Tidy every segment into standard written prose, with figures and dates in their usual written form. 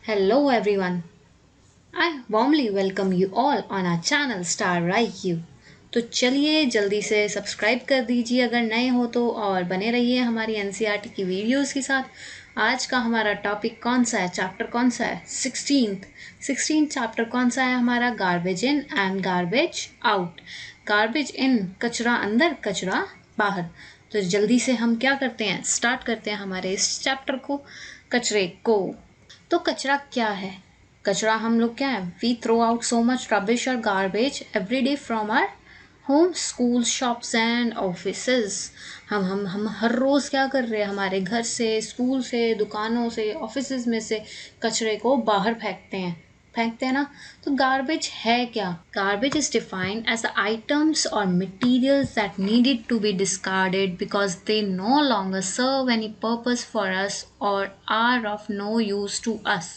Hello everyone. I warmly welcome you all on our channel Star IQ. तो चलिए जल्दी से सब्सक्राइब कर दीजिए अगर नए हो तो और बने रहिए हमारी एनसीईआरटी की वीडियोस के साथ। आज का हमारा टॉपिक कौन सा है, चैप्टर कौन सा है? 16th चैप्टर कौन सा है हमारा? Garbage in and garbage out. Garbage इन कचरा अंदर, कचरा बाहर। तो जल्दी से हम क्या करते हैं, स्टार्ट करते हैं हमारे इस चैप्टर को, कचरे को। तो कचरा क्या है? कचरा हम लोग क्या है, we throw out so much rubbish और garbage every day from our home, school, shops and offices. हम हर रोज़ क्या कर रहे हैं, हमारे घर से, स्कूल से, दुकानों से, ऑफिसेज में से कचरे को बाहर फेंकते हैं ना। तो गार्बेज है क्या? Garbage is defined as the items और materials that needed to be discarded because they no longer serve any purpose for us और are of no use to us.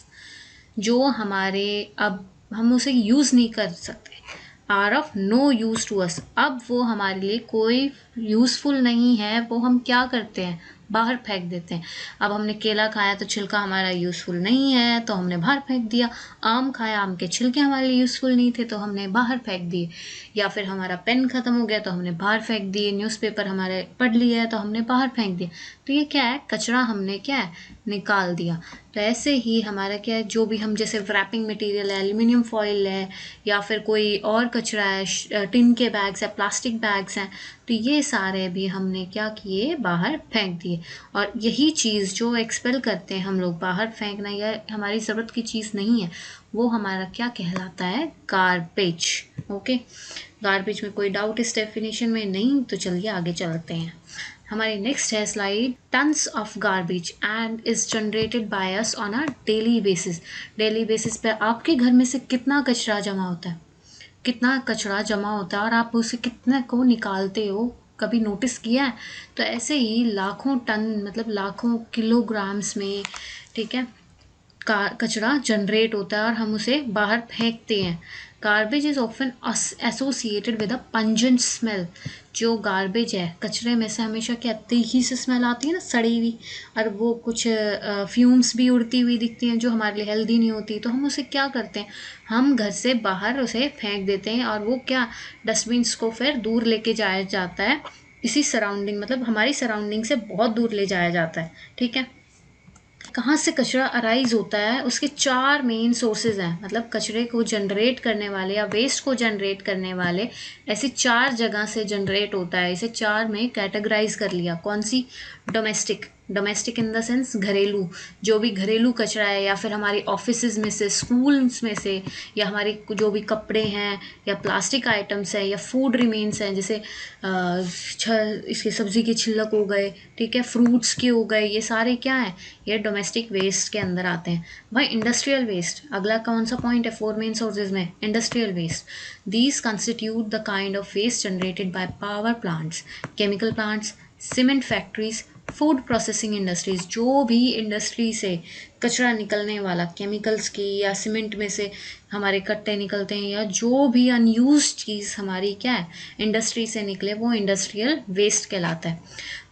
जो हमारे, अब हम उसे यूज़ नहीं कर सकते, are of no use to us, अब वो हमारे लिए कोई यूज़फुल नहीं है, वो हम क्या करते हैं, बाहर फेंक देते हैं। अब हमने केला खाया तो छिलका हमारा यूज़फुल नहीं है तो हमने बाहर फेंक दिया। आम खाया, आम के छिलके हमारे लिए यूज़फुल नहीं थे तो हमने बाहर फेंक दिए। या फिर हमारा पेन ख़त्म हो गया तो हमने बाहर फेंक दिए। न्यूज़पेपर हमारे पढ़ लिया है तो हमने बाहर फेंक दिया। तो ये क्या है, कचरा हमने क्या है, निकाल दिया। तो ऐसे ही हमारा क्या है, जो भी हम जैसे रैपिंग मटेरियल है, एल्युमिनियम फॉइल है, या फिर कोई और कचरा है, टिन के बैग्स है, प्लास्टिक बैग्स हैं, तो ये सारे भी हमने क्या किए, बाहर फेंक दिए। और यही चीज़ जो एक्सपेल करते हैं हम लोग, बाहर फेंकना, यह हमारी ज़रूरत की चीज़ नहीं है, वो हमारा क्या कहलाता है, गार्बेज। ओके, गार्बेज में कोई डाउट इस डेफिनेशन में नहीं? तो चलिए आगे चलते हैं। हमारी नेक्स्ट है slide, tons of garbage and is generated by us on a daily basis. Daily basis पे आपके घर में से कितना कचरा जमा होता है, कितना कचरा जमा होता है और आप उसे कितने को निकालते हो, कभी नोटिस किया है? तो ऐसे ही लाखों टन, मतलब लाखों किलोग्राम्स में, ठीक है, कचरा जनरेट होता है और हम उसे बाहर फेंकते हैं। Garbage is often associated with a pungent smell. जो गार्बेज है, कचरे में से हमेशा क्या तीखी से स्मेल आती है ना, सड़ी हुई, और वो कुछ फ्यूम्स भी उड़ती हुई दिखती हैं जो हमारे लिए हेल्दी नहीं होती। तो हम उसे क्या करते हैं, हम घर से बाहर उसे फेंक देते हैं और वो क्या, डस्टबिन्स को फिर दूर लेके जाया जाता है, इसी सराउंडिंग, मतलब हमारी सराउंडिंग से बहुत दूर ले जाया जाता है। ठीक है, कहाँ से कचरा अराइज होता है, उसके 4 मेन सोर्सेज हैं, मतलब कचरे को जनरेट करने वाले या वेस्ट को जनरेट करने वाले ऐसे 4 जगह से जनरेट होता है। इसे 4 में कैटेगराइज कर लिया। कौन सी? Domestic, domestic in the sense घरेलू, जो भी घरेलू कचरा है, या फिर हमारी ऑफिसेज में से, स्कूल्स में से, या हमारे जो भी कपड़े हैं, या प्लास्टिक आइटम्स हैं, या फूड रिमेन्स हैं, जैसे इसके सब्जी के छिलक हो गए, ठीक है, फ्रूट्स के हो गए, ये सारे क्या हैं, ये डोमेस्टिक वेस्ट के अंदर आते हैं। भाई इंडस्ट्रियल वेस्ट, अगला कौन सा पॉइंट है 4 मेन सोर्सेज में? Industrial waste. These constitute the kind of waste generated by power plants, chemical plants, cement factories, food processing industries. जो भी इंडस्ट्री से कचरा निकलने वाला, केमिकल्स की या सीमेंट में से हमारे कट्टे निकलते हैं, या जो भी अनयूज चीज़ हमारी क्या है, इंडस्ट्री से निकले, वो इंडस्ट्रियल वेस्ट कहलाता है।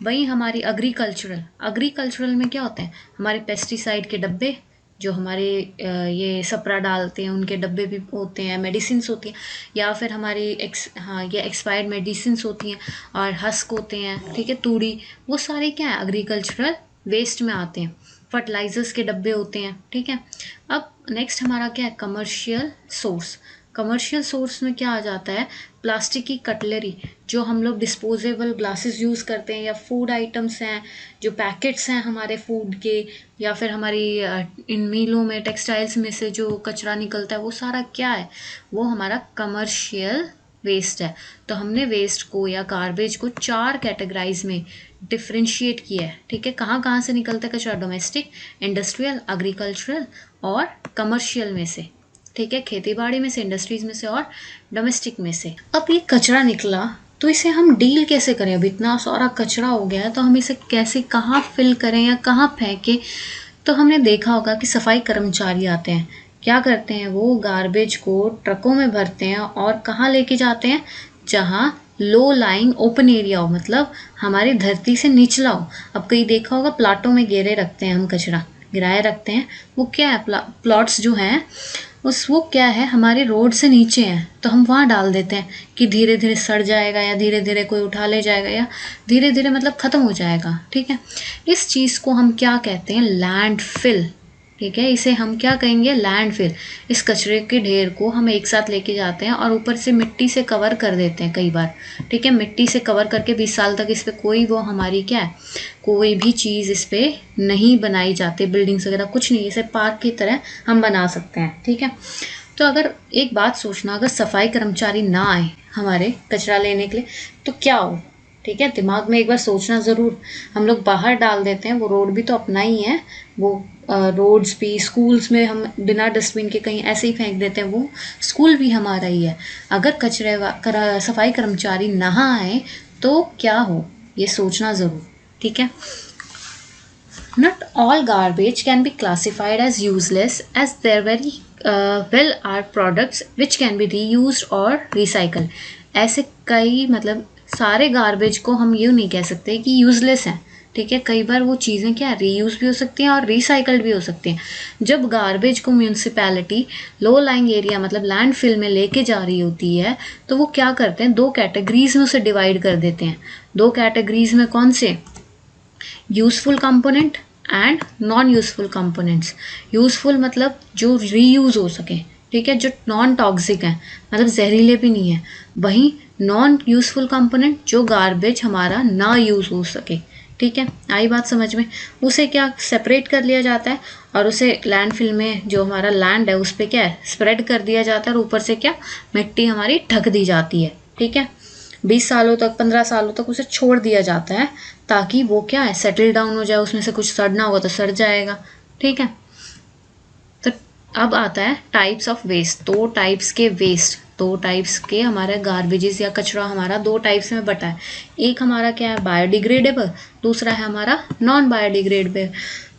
वही हमारी एग्रीकल्चरल में क्या होते हैं, हमारे पेस्टिसाइड के डब्बे, जो हमारे ये सप्रा डालते हैं उनके डब्बे भी होते हैं, मेडिसिन्स होती हैं, या फिर हमारी ये एक्सपायर्ड मेडिसिन्स होती हैं, और हस्क होते हैं, ठीक है, तूड़ी, वो सारे क्या है, एग्रीकल्चरल वेस्ट में आते हैं। फर्टिलाइजर्स के डब्बे होते हैं, ठीक है। अब नेक्स्ट हमारा क्या है, कमर्शियल सोर्स। कमर्शियल सोर्स में क्या आ जाता है, प्लास्टिक की कटलरी, जो हम लोग डिस्पोजेबल ग्लासेस यूज़ करते हैं, या फूड आइटम्स हैं, जो पैकेट्स हैं हमारे फूड के, या फिर हमारी इन मीलों में, टेक्सटाइल्स में से जो कचरा निकलता है, वो सारा क्या है, वो हमारा कमर्शियल वेस्ट है। तो हमने वेस्ट को या गार्बेज को 4 कैटेगराइज में डिफ्रेंशिएट किया है। ठीक है, कहाँ कहाँ से निकलता है कचरा, डोमेस्टिक, इंडस्ट्रियल, एग्रीकल्चरल और कमर्शियल में से। ठीक है, खेती बाड़ी में से, इंडस्ट्रीज में से और डोमेस्टिक में से। अब ये कचरा निकला तो इसे हम डील कैसे करें? अब इतना सारा कचरा हो गया है तो हम इसे कैसे, कहाँ फिल करें या कहाँ फेंकें? तो हमने देखा होगा कि सफाई कर्मचारी आते हैं, क्या करते हैं, वो गार्बेज को ट्रकों में भरते हैं और कहाँ लेके जाते हैं, जहाँ लो लाइंग ओपन एरिया हो, मतलब हमारी धरती से निचला हो। अब कहीं देखा होगा प्लाटों में घेरे रखते हैं हम कचरा, गिराए रखते हैं, वो क्या है, प्लॉट्स जो हैं वो क्या है, हमारे रोड से नीचे हैं, तो हम वहाँ डाल देते हैं कि धीरे धीरे सड़ जाएगा या धीरे धीरे कोई उठा ले जाएगा या धीरे धीरे मतलब ख़त्म हो जाएगा। ठीक है, इस चीज़ को हम क्या कहते हैं, लैंडफिल। ठीक है, इसे हम क्या कहेंगे, लैंडफिल। इस कचरे के ढेर को हम एक साथ लेके जाते हैं और ऊपर से मिट्टी से कवर कर देते हैं कई बार। ठीक है, मिट्टी से कवर करके 20 साल तक इस पर कोई वो हमारी क्या है, कोई भी चीज़ इस पर नहीं बनाई जाती, बिल्डिंग्स वगैरह कुछ नहीं, इसे पार्क की तरह हम बना सकते हैं। ठीक है, तो अगर एक बात सोचना, अगर सफाई कर्मचारी ना आए हमारे कचरा लेने के लिए तो क्या हो। ठीक है, दिमाग में एक बार सोचना ज़रूर। हम लोग बाहर डाल देते हैं, वो रोड भी तो अपना ही है, वो रोड्स भी, स्कूल्स में हम बिना डस्टबिन के कहीं ऐसे ही फेंक देते हैं, वो स्कूल भी हमारा ही है। अगर सफाई कर्मचारी ना आए तो क्या हो, ये सोचना ज़रूर। ठीक है, not all garbage can be classified as useless, as there very well are products which can be reused or recycled. ऐसे कई मतलब सारे गार्बेज को हम यूँ नहीं कह सकते कि यूजलेस हैं। ठीक है, कई बार वो चीज़ें क्या रीयूज भी हो सकती हैं और रिसाइकल्ड भी हो सकती हैं। जब गार्बेज को म्यूनसिपैलिटी लो लाइंग एरिया मतलब लैंडफिल में लेके जा रही होती है तो वो क्या करते हैं, 2 कैटेगरीज में उसे डिवाइड कर देते हैं। 2 कैटेगरीज में कौन से, useful component and non useful components. Useful मतलब जो रीयूज हो सके, ठीक है, जो नॉन टॉक्सिक है मतलब जहरीले भी नहीं है। वहीं नॉन यूजफुल कंपोनेंट जो गार्बेज हमारा ना यूज हो सके। ठीक है, आई बात समझ में, उसे क्या सेपरेट कर लिया जाता है और उसे लैंडफिल में जो हमारा लैंड है उस पर क्या है स्प्रेड कर दिया जाता है और ऊपर से क्या मिट्टी हमारी ढक दी जाती है। ठीक है, 20 सालों तक 15 सालों तक उसे छोड़ दिया जाता है ताकि वो क्या है सेटल डाउन हो जाए, उसमें से कुछ सड़ना होगा तो सड़ जाएगा। ठीक है, तो अब आता है टाइप्स ऑफ वेस्ट। 2 टाइप्स के वेस्ट, 2 टाइप्स के हमारे गार्बेजेस या कचरा हमारा 2 टाइप्स में बटा है। एक हमारा क्या है बायोडिग्रेडेबल, दूसरा है हमारा नॉन बायोडिग्रेडेबल।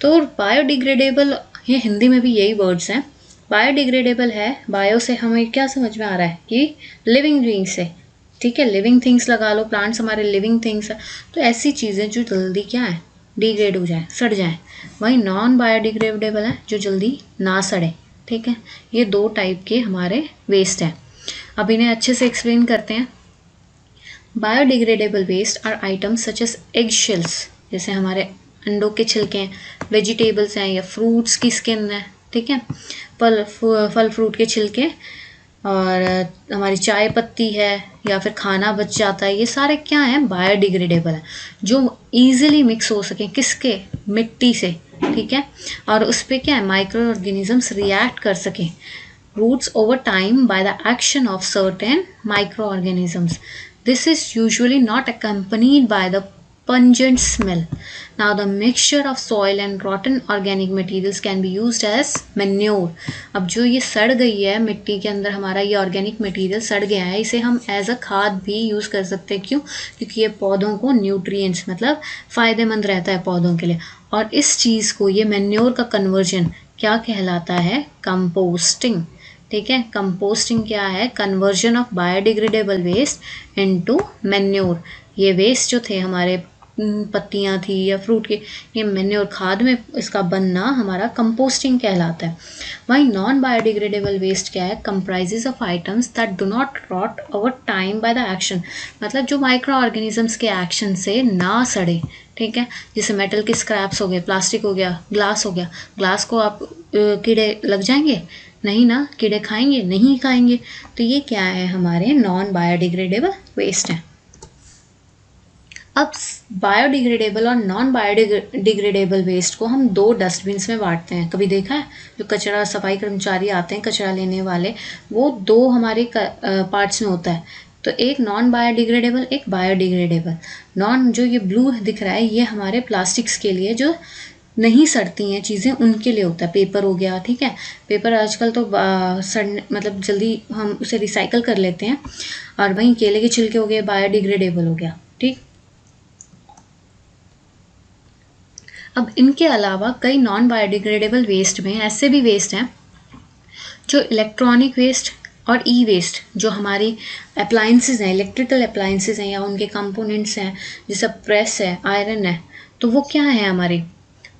तो बायोडिग्रेडेबल, ये हिंदी में भी यही वर्ड्स हैं। बायोडिग्रेडेबल है, बायो से हमें क्या समझ में आ रहा है कि लिविंग बीइंग से। ठीक है, लिविंग थिंग्स लगा लो, प्लांट्स हमारे लिविंग थिंग्स है, तो ऐसी चीज़ें जो जल्दी क्या है डिग्रेड हो जाए, सड़ जाए। वहीं नॉन बायोडिग्रेडेबल है जो जल्दी ना सड़े। ठीक है, ये 2 टाइप के हमारे वेस्ट हैं। अब इन्हें अच्छे से एक्सप्लेन करते हैं। Biodegradable waste are items such as egg shells, जैसे हमारे अंडों के छिलके हैं, वेजिटेबल्स हैं या फ्रूट्स की स्किन है। ठीक है, फल फ्रूट के छिलके और हमारी चाय पत्ती है या फिर खाना बच जाता है, ये सारे क्या हैं बायोडिग्रेडेबल हैं जो इजीली मिक्स हो सकें किसके, मिट्टी से। ठीक है, और उस पर क्या है माइक्रो ऑर्गेनिजम्स रिएक्ट कर सकें roots over time by the action of certain microorganisms. This is usually not accompanied by the pungent smell. Now the mixture of soil and rotten organic materials can be used as manure. अब जो ये सड़ गई है मिट्टी के अंदर हमारा ये ऑर्गेनिक मटेरियल सड़ गया है, इसे हम एज अ खाद भी यूज़ कर सकते हैं। क्यों? क्योंकि ये पौधों को न्यूट्रिएंट्स मतलब फ़ायदेमंद रहता है पौधों के लिए। और इस चीज़ को ये मैन्योर का कन्वर्जन क्या कहलाता है, कंपोस्टिंग। ठीक है, कंपोस्टिंग क्या है, conversion of biodegradable waste into manure. ये वेस्ट जो थे हमारे पत्तियां थी या फ्रूट के, ये मैन्योर खाद में इसका बनना हमारा कंपोस्टिंग कहलाता है। वहीं नॉन बायोडिग्रेडेबल वेस्ट क्या है, comprises of items that do not rot over time by the action, मतलब जो माइक्रो ऑर्गेनिजम्स के एक्शन से ना सड़े। ठीक है, जैसे मेटल के स्क्रैप्स हो गए, प्लास्टिक हो गया, ग्लास हो गया। ग्लास को आप कीड़े लग जाएंगे? नहीं ना, कीड़े खाएंगे? नहीं खाएंगे। तो ये क्या है, हमारे नॉन बायोडिग्रेडेबल वेस्ट हैं। अब बायोडिग्रेडेबल और नॉन बायोडिग्रेडेबल वेस्ट को हम 2 डस्टबिन्स में बांटते हैं। कभी देखा है जो कचरा सफाई कर्मचारी आते हैं कचरा लेने वाले, वो 2 हमारे पार्ट्स में होता है। तो एक नॉन बायोडिग्रेडेबल, एक बायोडिग्रेडेबल। नॉन जो ये ब्लू दिख रहा है ये हमारे प्लास्टिक्स के लिए जो नहीं सड़ती हैं चीज़ें उनके लिए होता है। पेपर हो गया, ठीक है, पेपर आजकल तो सड़ने मतलब जल्दी हम उसे रिसाइकल कर लेते हैं। और वहीं केले के छिलके हो गए, बायोडिग्रेडेबल हो गया। ठीक, अब इनके अलावा कई नॉन बायोडिग्रेडेबल वेस्ट में ऐसे भी वेस्ट हैं जो इलेक्ट्रॉनिक वेस्ट और ई वेस्ट, जो हमारी अप्लाइंसेस हैं, इलेक्ट्रिकल अप्लाइंसेस हैं या उनके कंपोनेंट्स हैं, जैसे प्रेस है, आयरन है, तो वो क्या है हमारे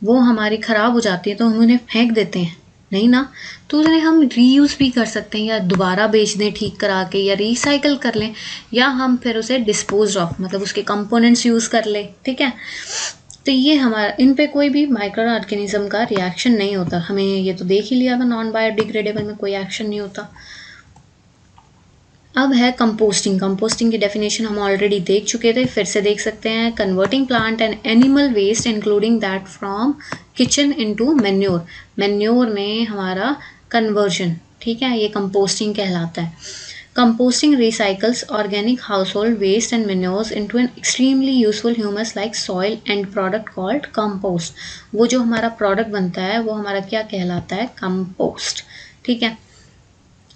वो हमारी ख़राब हो जाती है तो हम उन्हें फेंक देते हैं, नहीं ना। तो उन्हें हम रीयूज़ भी कर सकते हैं, या दोबारा बेच दें ठीक करा के, या रिसाइकल कर लें, या हम फिर उसे डिस्पोज ऑफ मतलब उसके कंपोनेंट्स यूज़ कर लें, ठीक है। तो ये हमारा इन पे कोई भी माइक्रो ऑर्गेनिज्म का रिएक्शन नहीं होता। हमें ये तो देख ही लिया था, नॉन बायोडिग्रेडेबल में कोई एक्शन नहीं होता। अब है कंपोस्टिंग। कंपोस्टिंग की डेफिनेशन हम ऑलरेडी देख चुके थे, फिर से देख सकते हैं। Converting plant and animal waste including that from kitchen into manure. Manure में हमारा कन्वर्जन, ठीक है, ये कंपोस्टिंग कहलाता है। Composting recycles organic household waste and manures into an extremely useful humus like soil end product called compost. वो जो हमारा प्रोडक्ट बनता है वो हमारा क्या कहलाता है? कंपोस्ट, ठीक है।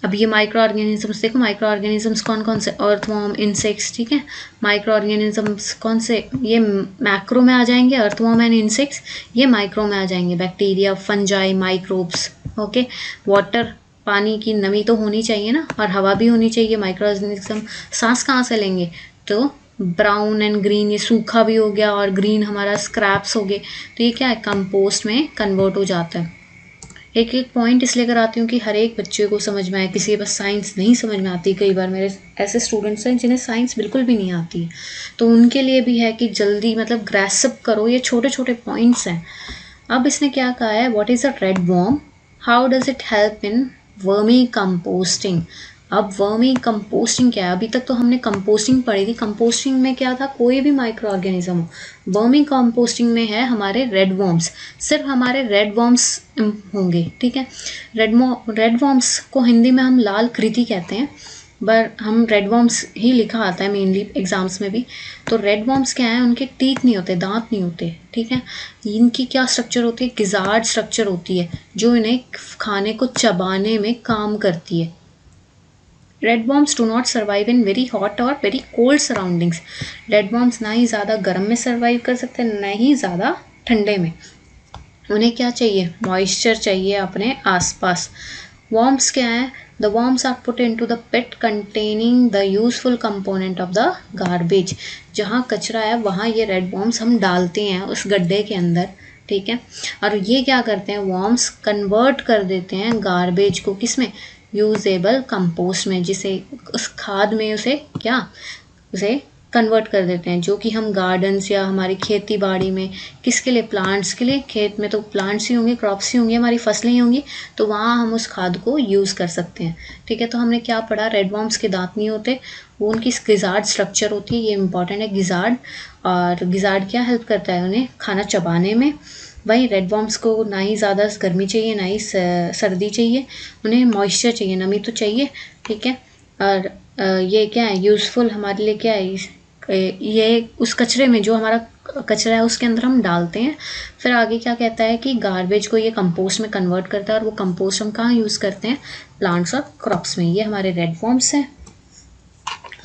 अब ये माइक्रो ऑर्गेनिजम्स देखो, माइक्रो ऑर्गेनिजम्स कौन कौन से? अर्थवॉर्म, इंसेक्ट्स, ठीक है। माइक्रो ऑर्गेनिजम्स कौन से? ये मैक्रो में आ जाएंगे, अर्थवॉर्म एंड इंसेक्ट्स। ये माइक्रो में आ जाएंगे, bacteria, fungi, microbes, okay. Water, पानी की नमी तो होनी चाहिए ना, और हवा भी होनी चाहिए। माइक्रो ऑर्गेनिज्म सांस कहाँ से लेंगे? तो ब्राउन एंड ग्रीन, ये सूखा भी हो गया, और ग्रीन हमारा स्क्रैप्स हो गए, तो ये क्या है? कंपोस्ट में कन्वर्ट हो जाता है। एक एक पॉइंट इसलिए कराती हूँ कि हर एक बच्चे को समझ में आए। किसी बस साइंस नहीं समझ में आती, कई बार मेरे ऐसे स्टूडेंट्स हैं जिन्हें साइंस बिल्कुल भी नहीं आती, तो उनके लिए भी है कि जल्दी मतलब ग्रैस्प करो, ये छोटे छोटे पॉइंट्स हैं। अब इसने क्या कहा है? What is a red worm, how does it help in vermi composting. अब वर्मी कंपोस्टिंग क्या है? अभी तक तो हमने कंपोस्टिंग पढ़ी थी। कंपोस्टिंग में क्या था? कोई भी माइक्रो ऑर्गेनिज्म हो। वर्मी कंपोस्टिंग में है हमारे रेड वॉर्म्स, सिर्फ हमारे रेड वॉर्म्स होंगे, ठीक है। रेड वॉर्म्स को हिंदी में हम लाल कृति कहते हैं, बट हम रेड वॉर्म्स ही लिखा आता है मेनली एग्जाम्स में भी। तो रेड वॉर्म्स क्या है? उनके टीथ नहीं होते, दांत नहीं होते, ठीक है। इनकी क्या स्ट्रक्चर होती है? गिजार्ड स्ट्रक्चर होती है, जो इन्हें खाने को चबाने में काम करती है। Red worms do not survive in very hot और very cold surroundings. Red worms ना ही ज़्यादा गर्म में सर्वाइव कर सकते हैं, ना ही ज़्यादा ठंडे में। उन्हें क्या चाहिए? मॉइस्चर चाहिए अपने आसपास। वॉर्म्स क्या है? The worms are put into the pit containing the useful component of the garbage. जहाँ कचरा है वहाँ ये रेड वॉर्म्स हम डालते हैं उस गड्ढे के अंदर, ठीक है। और ये क्या करते हैं? वॉर्म्स कन्वर्ट कर देते हैं गार्बेज को, किसमें? यूजेबल कंपोस्ट में, जिसे उस खाद में उसे क्या उसे कन्वर्ट कर देते हैं, जो कि हम गार्डन्स या हमारी खेती बाड़ी में, किसके लिए? प्लांट्स के लिए। खेत में तो प्लांट्स ही होंगे, क्रॉप्स ही होंगे, हमारी फसलें ही होंगी, तो वहाँ हम उस खाद को यूज़ कर सकते हैं, ठीक है। तो हमने क्या पढ़ा? रेड वॉर्म्स के दांत नहीं होते, वो उनकी गिजार्ड स्ट्रक्चर होती है, ये इंपॉर्टेंट है गिजार्ड। और गिजार्ड क्या हेल्प करता है? उन्हें खाना चबाने में। वही रेड वॉर्म्स को ना ही ज़्यादा गर्मी चाहिए, ना ही सर्दी चाहिए, उन्हें मॉइस्चर चाहिए, नमी तो चाहिए, ठीक है। और ये क्या है? यूज़फुल हमारे लिए क्या है? ये उस कचरे में, जो हमारा कचरा है उसके अंदर हम डालते हैं। फिर आगे क्या कहता है कि गार्बेज को ये कंपोस्ट में कन्वर्ट करता है, और वो कंपोस्ट हम कहाँ यूज़ करते हैं? प्लांट्स और क्रॉप्स में। ये हमारे रेड वॉर्म्स हैं।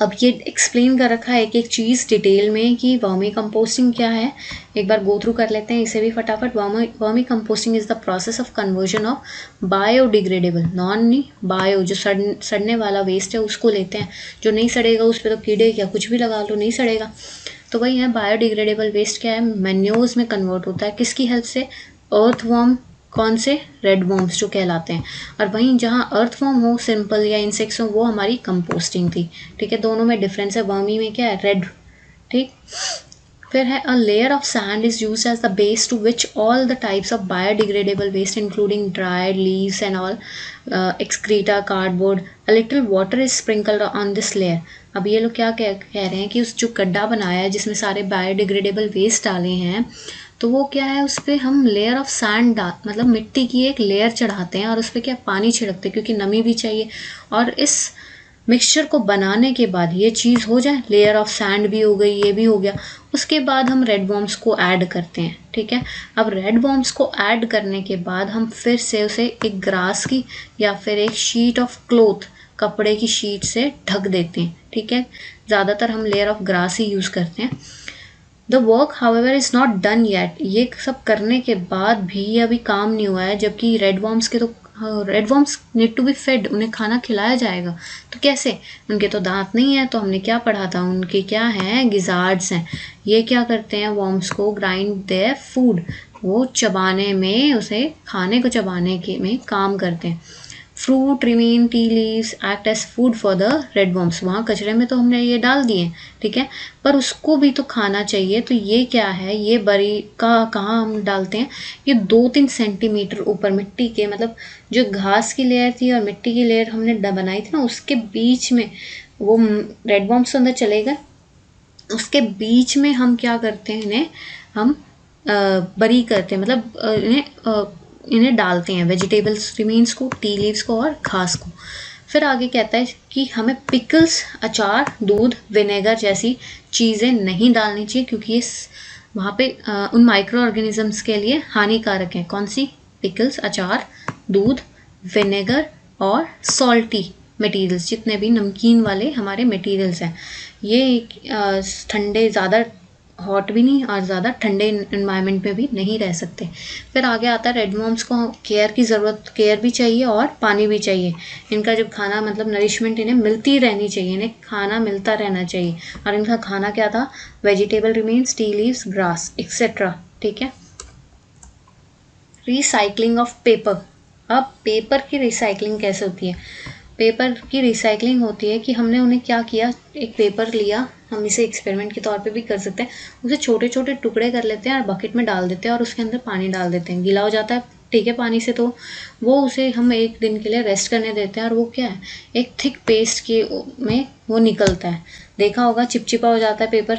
अब ये एक्सप्लेन कर रखा है एक एक चीज़ डिटेल में कि वर्मी कंपोस्टिंग क्या है। एक बार गो थ्रू कर लेते हैं इसे भी फटाफट। Vermi composting is the process of conversion of biodegradable, non bio, जो सड़ने वाला वेस्ट है उसको लेते हैं, जो नहीं सड़ेगा उस पर तो कीड़े या कुछ भी लगा लो नहीं सड़ेगा, तो वही है। बायोडिग्रेडेबल वेस्ट क्या है? मैन्योर्स में कन्वर्ट होता है, किसकी हेल्प से? अर्थवॉर्म, कौन से? रेड वॉर्म्स जो कहलाते हैं। और वहीं जहाँ अर्थवॉर्म हो सिंपल या इंसेक्ट्स हो, वो हमारी कंपोस्टिंग थी, ठीक है। दोनों में डिफरेंस है। वर्मी में क्या है? रेड, ठीक। फिर है a layer of sand is use as the base to which all the types of biodegradable waste including dried leaves and all excreta, cardboard, a little water is sprinkled on this layer. अब ये लोग क्या कह रहे हैं कि उस जो गड्ढा बनाया है जिसमें सारे बायोडिग्रेडेबल वेस्ट डाले हैं, तो वो क्या है? उस पर हम लेयर ऑफ सैंड डाल मतलब मिट्टी की एक लेयर चढ़ाते हैं, और उस पर क्या पानी छिड़कते हैं, क्योंकि नमी भी चाहिए। और इस मिक्सचर को बनाने के बाद ये चीज़ हो जाए, लेयर ऑफ सैंड भी हो गई, ये भी हो गया, उसके बाद हम रेड वॉर्म्स को ऐड करते हैं, ठीक है। अब रेड वॉर्म्स को ऐड करने के बाद हम फिर से उसे एक ग्रास की या फिर एक शीट ऑफ क्लोथ, कपड़े की शीट से ढक देते हैं, ठीक है। ज़्यादातर हम layer of grass he use करते हैं। The work however is not done yet. ये सब करने के बाद भी अभी काम नहीं हुआ है, जबकि रेड वॉर्म्स के तो red worms need to be fed, उन्हें खाना खिलाया जाएगा, तो कैसे? उनके तो दांत नहीं है, तो हमने क्या पढ़ा था? उनके क्या हैं? गिजार्ड्स हैं। ये क्या करते हैं? वॉर्म्स को ग्राइंड देयर फूड, वो चबाने में, उसे खाने को चबाने के में काम करते हैं। Fruit remain, tea leaves act as food for the red worms. वहाँ कचरे में तो हमने ये डाल दिए, ठीक है, पर उसको भी तो खाना चाहिए। तो ये क्या है, ये बरी का कहाँ हम डालते हैं, ये 2-3 सेंटीमीटर ऊपर मिट्टी के, मतलब जो घास की लेयर थी और मिट्टी की लेयर हमने बनाई थी ना, उसके बीच में वो रेड वर्म्स अंदर चले गए। उसके बीच में हम क्या करते हैं, इन्हें हम बरी करते हैं, मतलब इन्हें डालते हैं, वेजिटेबल्स रिमेन्स को, टी लीव्स को और घास को। फिर आगे कहता है कि हमें पिकल्स, अचार, दूध, विनेगर जैसी चीज़ें नहीं डालनी चाहिए, क्योंकि ये वहाँ पे उन माइक्रो ऑर्गेनिजम्स के लिए हानिकारक हैं। कौन सी? पिकल्स, अचार, दूध, विनेगर और सॉल्टी मटेरियल्स, जितने भी नमकीन वाले हमारे मटेरियल्स हैं, ये ठंडे, ज़्यादा हॉट भी नहीं और ज़्यादा ठंडे इन्वायरमेंट में भी नहीं रह सकते। फिर आगे आता है रेड वर्म्स को केयर की ज़रूरत, केयर भी चाहिए और पानी भी चाहिए। इनका जब खाना, मतलब नरिशमेंट इन्हें मिलती रहनी चाहिए, इन्हें खाना मिलता रहना चाहिए। और इनका खाना क्या था? Vegetable remains, tea leaves, grass etcetera, ठीक है। Recycling of paper. अब पेपर की रिसाइकलिंग कैसे होती है? पेपर की रिसाइकलिंग होती है कि हमने उन्हें क्या किया, एक पेपर लिया, हम इसे एक्सपेरिमेंट के तौर पे भी कर सकते हैं, उसे छोटे छोटे टुकड़े कर लेते हैं और बकेट में डाल देते हैं और उसके अंदर पानी डाल देते हैं, गीला हो जाता है, ठीक है, पानी से, तो वो उसे हम 1 दिन के लिए रेस्ट करने देते हैं और वो क्या है, एक थिक पेस्ट के में वो निकलता है। देखा होगा, चिपचिपा हो जाता है पेपर,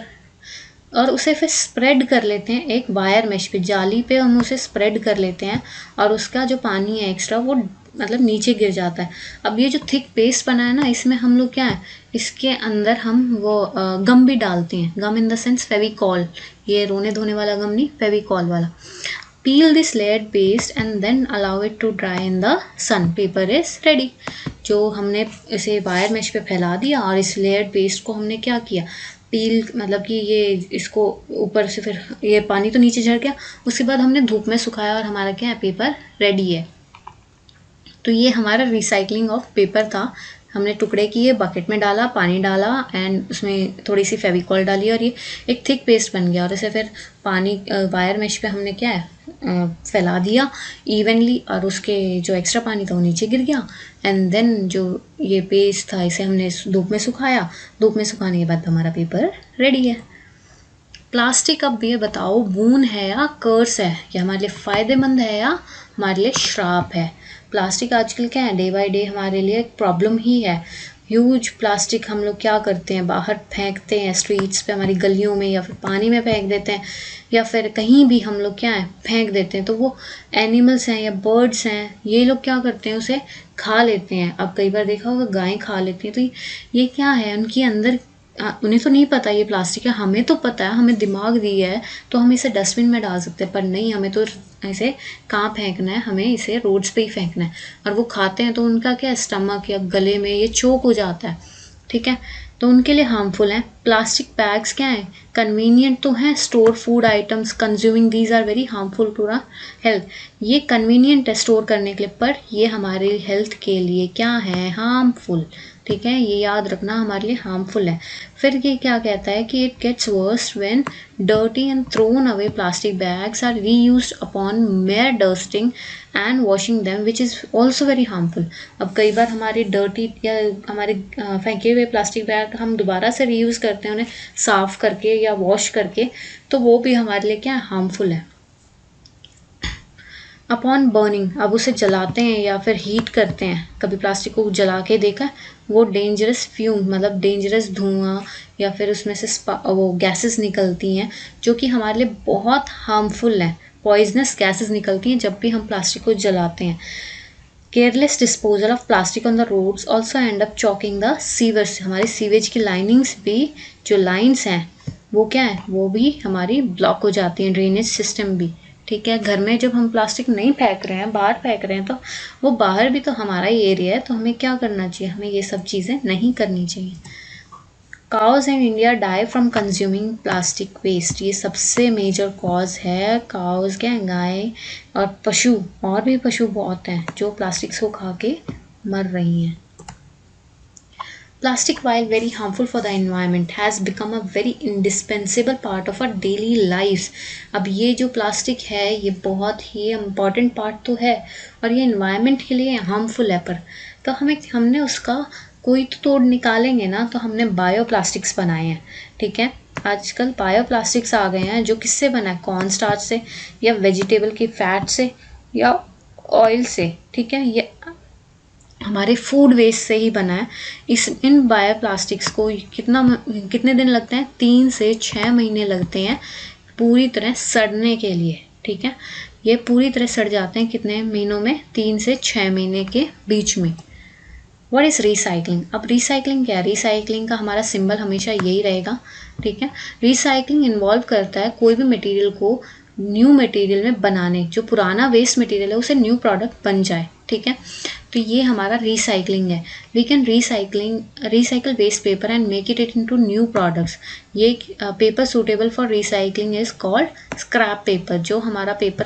और उसे फिर स्प्रेड कर लेते हैं एक वायर मेश पे, जाली पे हम उसे स्प्रेड कर लेते हैं और उसका जो पानी है एक्स्ट्रा, वो मतलब नीचे गिर जाता है। अब ये जो थिक पेस्ट बना है ना, इसमें हम लोग क्या है, इसके अंदर हम वो गम भी डालते हैं। Gum in the sense Fevicol, ये रोने धोने वाला गम नहीं, फेविकॉल वाला। Peel this layered paste and then allow it to dry in the sun, paper is ready. जो हमने इसे वायर मेश पे फैला दिया और इस लेयर्ड पेस्ट को हमने क्या किया, पील, मतलब कि ये इसको ऊपर से, फिर ये पानी तो नीचे झड़ गया, उसके बाद हमने धूप में सुखाया और हमारा क्या है, पेपर रेडी है। तो ये हमारा रिसाइकलिंग ऑफ पेपर था। हमने टुकड़े किए, बकेट में डाला, पानी डाला एंड उसमें थोड़ी सी फेविकॉल डाली और ये एक थिक पेस्ट बन गया। और इसे फिर पानी वायर मेश पे हमने क्या है, फैला दिया इवनली, और उसके जो एक्स्ट्रा पानी था वो नीचे गिर गया। एंड देन जो ये पेस्ट था, इसे हमने धूप में सुखाया, धूप में सुखाने के बाद हमारा पेपर रेडी है। प्लास्टिक, अब ये बताओ, बून है या कर्स है, या हमारे लिए फ़ायदेमंद है या हमारे लिए श्राप है? प्लास्टिक आजकल क्या है, डे बाय डे हमारे लिए एक प्रॉब्लम ही है। ह्यूज प्लास्टिक हम लोग क्या करते हैं, बाहर फेंकते हैं, स्ट्रीट्स पे, हमारी गलियों में, या फिर पानी में फेंक देते हैं, या फिर कहीं भी हम लोग क्या है, फेंक देते हैं। तो वो एनिमल्स हैं या बर्ड्स हैं, ये लोग क्या करते हैं, उसे खा लेते हैं। अब कई बार देखा होगा गायें खा लेती हैं। तो ये क्या है, उनके अंदर, उन्हें तो नहीं पता ये प्लास्टिक है, हमें तो पता है, हमें दिमाग दिया है, तो हम इसे डस्टबिन में डाल सकते हैं, पर नहीं, हमें तो ऐसे कहाँ फेंकना है, हमें इसे रोड्स पे ही फेंकना है। और वो खाते हैं तो उनका क्या, स्टमक या गले में ये चोक हो जाता है, ठीक है, तो उनके लिए हार्मफुल हैं। प्लास्टिक बैग्स क्या है, कन्वीनियंट तो हैं, store food items, consuming these are very harmful to our health. ये कन्वीनियंट है स्टोर करने के लिए, पर ये हमारे हेल्थ के लिए क्या है, हार्मफुल, ठीक है, ये याद रखना, हमारे लिए हार्मफुल है। फिर ये क्या कहता है कि it gets worst when dirty and thrown away plastic bags are reused upon mere dusting and washing them which is also very harmful. अब कई बार हमारे डर्टी या हमारे फेंके हुए प्लास्टिक बैग हम दोबारा से रीयूज़ करते हैं, उन्हें साफ़ करके या वॉश करके, तो वो भी हमारे लिए क्या हार्मफुल है। अपॉन बर्निंग, अब उसे जलाते हैं या फिर हीट करते हैं, कभी प्लास्टिक को जला के देखा है, वो डेंजरस फ्यूम, मतलब डेंजरस धुआं या फिर उसमें से वो गैसेस निकलती हैं जो कि हमारे लिए बहुत हार्मफुल हैं, पॉइजनस गैसेस निकलती हैं जब भी हम प्लास्टिक को जलाते हैं। Careless disposal of plastic on the roads also end up choking the sewers, हमारे सीवेज की लाइनिंग्स भी, जो लाइन्स हैं वो क्या है, वो भी हमारी ब्लॉक हो जाती हैं, ड्रेनेज सिस्टम भी, ठीक है। घर में जब हम प्लास्टिक नहीं फेंक रहे हैं, बाहर फेंक रहे हैं, तो वो बाहर भी तो हमारा ही एरिया है, तो हमें क्या करना चाहिए, हमें ये सब चीज़ें नहीं करनी चाहिए। Cows in India die from consuming plastic waste, ये सबसे मेजर कॉज है। काउज क्या है, गाय और पशु, और भी पशु बहुत हैं जो प्लास्टिक्स को खा के मर रही हैं। Plastic, while very harmful for the environment, has become a very indispensable part of our daily lives. अब ये जो प्लास्टिक है ये बहुत ही इम्पॉर्टेंट पार्ट तो है और ये इन्वायरमेंट के लिए हार्मफुल है, पर तो हमने उसका कोई तो तोड़ निकालेंगे ना, तो हमने बायो प्लास्टिक्स बनाए हैं। ठीक है, आजकल बायो प्लास्टिक्स आ गए हैं जो किससे बना है, कॉर्न स्टार्च से या वेजिटेबल की फैट से या ऑयल से। ठीक है, ये हमारे फूड वेस्ट से ही बना है। इन बायो प्लास्टिक्स को कितने दिन लगते हैं, 3 से 6 महीने लगते हैं पूरी तरह सड़ने के लिए। ठीक है, ये पूरी तरह सड़ जाते हैं कितने महीनों में, 3 से 6 महीने के बीच में। What is recycling? अब रिसाइकलिंग क्या है? रिसाइकलिंग का हमारा सिंबल हमेशा यही रहेगा। ठीक है, रिसाइकलिंग इन्वॉल्व करता है कोई भी मटेरियल को न्यू मटेरियल में बनाने, जो पुराना वेस्ट मटेरियल है उसे न्यू प्रोडक्ट बन जाए। ठीक है, तो ये हमारा रिसाइकलिंग है। We can recycle waste paper and make it into new products. ये paper suitable for recycling is called scrap paper. जो हमारा पेपर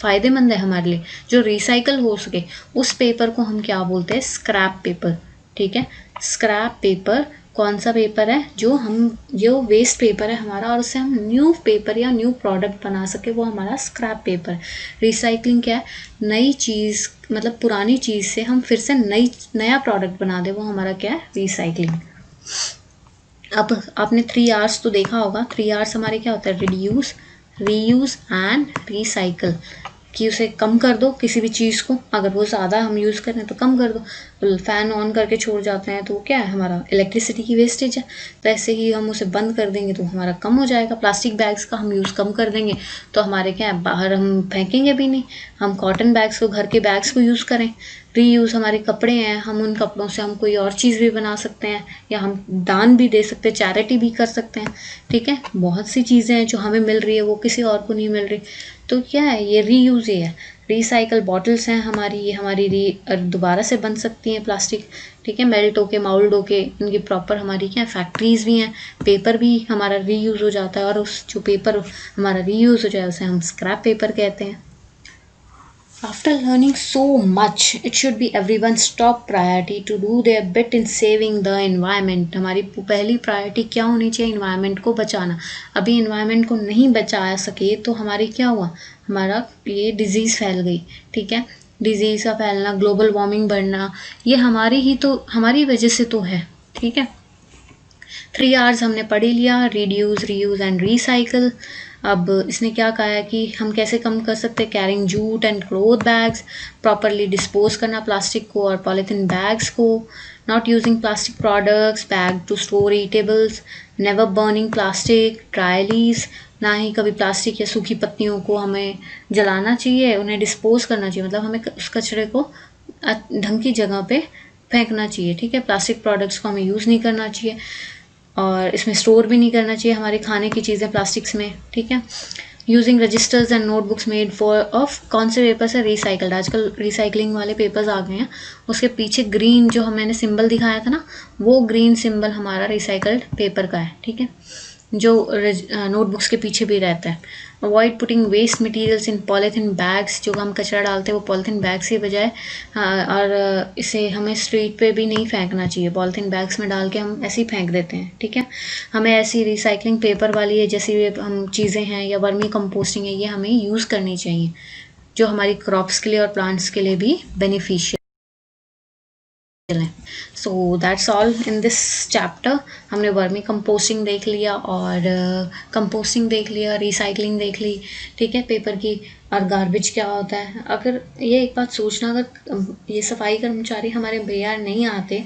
फ़ायदेमंद है हमारे लिए, जो रिसाइकल हो सके, उस पेपर को हम क्या बोलते हैं, स्क्रैप पेपर। ठीक है, स्क्रैप पेपर कौन सा पेपर है, जो वेस्ट पेपर है हमारा और उससे हम न्यू पेपर या न्यू प्रोडक्ट बना सके, वो हमारा स्क्रैप पेपर। रिसाइकलिंग क्या है, नई चीज़, मतलब पुरानी चीज़ से हम फिर से नया प्रोडक्ट बना दे, वो हमारा क्या है, रिसाइकलिंग। अब आपने 3 R's तो देखा होगा। 3 R's हमारे क्या होता है, रिड्यूस, रीयूज़ एंड रिसाइकल। कि उसे कम कर दो किसी भी चीज़ को, अगर वो ज़्यादा हम यूज़ करें तो कम कर दो। फ़ैन ऑन करके छोड़ जाते हैं तो क्या है, हमारा इलेक्ट्रिसिटी की वेस्टेज है। तो ऐसे ही हम उसे बंद कर देंगे तो हमारा कम हो जाएगा। प्लास्टिक बैग्स का हम यूज़ कम कर देंगे तो हमारे क्या है, बाहर हम फेंकेंगे भी नहीं। हम कॉटन बैग्स को, घर के बैग्स को यूज़ करें। रीयूज़, हमारे कपड़े हैं, हम उन कपड़ों से हम कोई और चीज़ भी बना सकते हैं या हम दान भी दे सकते हैं, चैरिटी भी कर सकते हैं। ठीक है, बहुत सी चीज़ें हैं जो हमें मिल रही है वो किसी और को नहीं मिल रही। तो क्या है, ये रीयूज़ ही है। रिसाइकल बॉटल्स हैं हमारी, ये हमारी दोबारा से बन सकती हैं प्लास्टिक। ठीक है, मेल्ट होके, माउल्ड होके, इनकी प्रॉपर हमारी क्या फैक्ट्रीज़ भी हैं। पेपर भी हमारा रीयूज़ हो जाता है और उस जो पेपर हमारा रीयूज़ हो जाए उसे हम स्क्रैप पेपर कहते हैं। After learning so much, it should be everyone's top priority to do their bit in saving the environment. हमारी पहली प्रायोरिटी क्या होनी चाहिए, इन्वायरमेंट को बचाना। अभी इन्वायरमेंट को नहीं बचा सके तो हमारी क्या हुआ, हमारा ये डिजीज़ फैल गई। ठीक है, डिजीज़ का फैलना, ग्लोबल वार्मिंग बढ़ना, ये हमारी वजह से तो है। ठीक है, 3 R's हमने पढ़ ही लिया, रिड्यूस, रीयूज़ एंड रिसाइकल। अब इसने क्या कहा है कि हम कैसे कम कर सकते हैं, carrying jute and cloth bags, properly dispose करना प्लास्टिक को और पॉलीथीन बैग्स को, not using plastic products, bag to store eatables, never burning plastic, dry ना ही कभी प्लास्टिक या सूखी पत्तियों को हमें जलाना चाहिए, उन्हें डिस्पोज करना चाहिए, मतलब हमें उस कचरे को ढंग की जगह पे फेंकना चाहिए। ठीक है, प्लास्टिक प्रोडक्ट्स को हमें यूज़ नहीं करना चाहिए और इसमें स्टोर भी नहीं करना चाहिए हमारे खाने की चीज़ें प्लास्टिक्स में। ठीक है, using registers and notebooks made for of कौन से पेपर से, रिसाइकल्ड। आजकल रिसाइकलिंग वाले पेपर्स आ गए हैं, उसके पीछे ग्रीन जो मैंने सिंबल दिखाया था ना, वो ग्रीन सिंबल हमारा रिसाइकल्ड पेपर का है। ठीक है, जो नोटबुक्स के पीछे भी रहता है। Avoid putting waste materials in polythene bags, जो हम कचरा डालते हैं वो पॉलीथीन बैग्स के बजाय, और इसे हमें स्ट्रीट पे भी नहीं फेंकना चाहिए। पॉलीथीन बैग्स में डाल के हम ऐसे ही फेंक देते हैं। ठीक है, हमें ऐसी रिसाइकलिंग पेपर वाली है जैसी हम चीज़ें हैं या वर्मी कंपोस्टिंग है, ये हमें यूज़ करनी चाहिए, जो हमारी क्रॉप्स के लिए और प्लांट्स के लिए भी beneficial. So that's all in this chapter. हमने वर्मी कंपोस्टिंग देख लिया और कंपोस्टिंग देख लिया, रिसाइकलिंग देख ली। ठीक है, पेपर की, और गार्बेज क्या होता है। अगर ये एक बात सोचना, अगर ये सफाई कर्मचारी हमारे भैया नहीं आते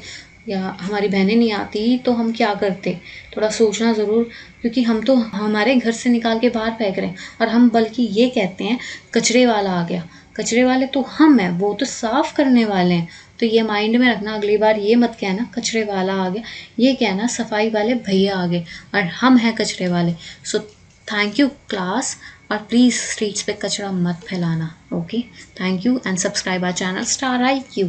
या हमारी बहनें नहीं आती तो हम क्या करते, थोड़ा सोचना ज़रूर, क्योंकि हम तो हमारे घर से निकाल के बाहर फेंक रहे हैं और हम बल्कि ये कहते हैं कचरे वाला आ गया। कचरे वाले तो हम हैं, वो तो साफ़ करने वाले हैं। तो ये माइंड में रखना, अगली बार ये मत कहना कचरे वाला आ गया, ये कहना सफाई वाले भैया आ गए और हम हैं कचरे वाले। सो थैंक यू क्लास, और प्लीज़ स्ट्रीट्स पे कचरा मत फैलाना। Okay, thank you and subscribe our channel star IQ।